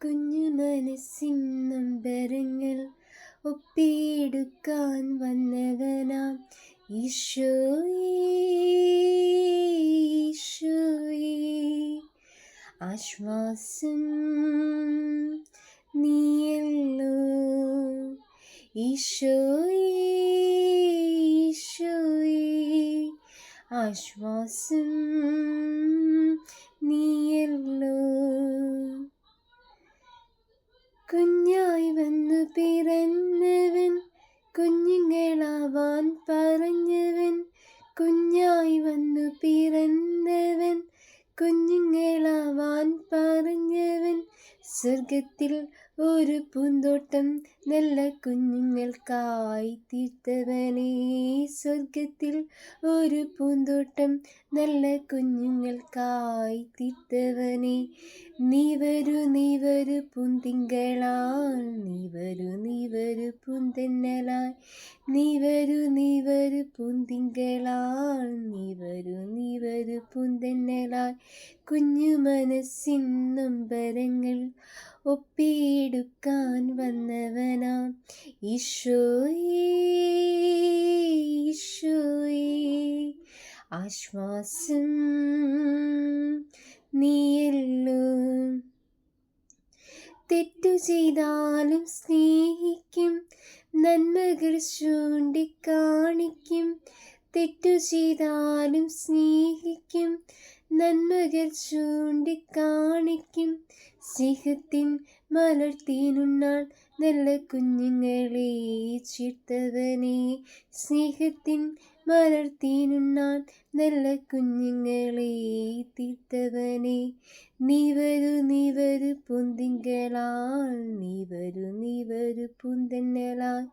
കുഞ്ഞു മനസ്സിൻ നൊമ്പരങ്ങൾ ഒപ്പിയെടുക്കാൻ വന്നവനാം ഈശോയേ, ഈശോയേ. ആശ്വാസം നീയല്ലോ ഈശോയേ, ഈശോയേ. ആശ്വാസം നീയല്ലോ. കുഞ്ഞായി വന്നു പിറന്നവൻ, കുഞ്ഞുങ്ങളാവാൻ പറഞ്ഞവൻ. കുഞ്ഞായി വന്നു പിറന്നവൻ, കുഞ്ഞുങ്ങളാവാൻ പറഞ്ഞവൻ. സ്വർഗത്തിൽ ഒരു പൂന്തോട്ടം നല്ല കുഞ്ഞുങ്ങൾക്കായി തീർത്തവനേ. സ്വർഗത്തിൽ ഒരു പൂന്തോട്ടം നല്ല കുഞ്ഞുങ്ങൾക്കായി തീർത്തവനേ. നീ വരൂ, നീ വരൂ പൂന്തിങ്കളാൽ, നീ വരൂ, നീ വരൂ പൂന്തെന്നലായി. നീ വരൂ, നീ വരൂ പൂന്തിങ്കളാൽ, നീ വരൂ, നീ വരൂ പൂന്തെന്നലായി. കുഞ്ഞു മനസ്സിൻ നൊമ്പരങ്ങൾ ഒപ്പിയെടുക്കാൻ വന്നവനാം ഈശോയേ, ഈശോയേ. ആശ്വാസം നീയല്ലോ. തെറ്റു ചെയ്താലും സ്നേഹിക്കും, നന്മകൾ ചൂണ്ടിക്കാണിക്കും. തെറ്റു ചെയ്താലും സ്നേഹിക്കും, നന്മകൾ ചൂണ്ടിക്കാണിക്കും. സ്നേഹത്തിൻ മലർത്തിനുണ്ണാൻ നല്ല കുഞ്ഞുങ്ങളെ ചേർത്തവനേ. സ്നേഹത്തിൻ മലർത്തിനുണ്ണാൻ നല്ല കുഞ്ഞുങ്ങളെ തീർത്തവനേ. നീ വരൂ, നീ വരൂ പൂന്തിങ്കളാൽ, നീ വരൂ, നീ വരൂ പൂന്തെന്നലായി.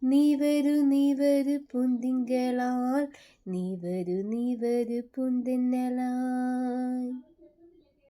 നീ വരൂ, നീ വരൂ പൂന്തിങ്കളാൽ, നീ വരൂ, നീ വരൂ പൂന്തെന്നലായി.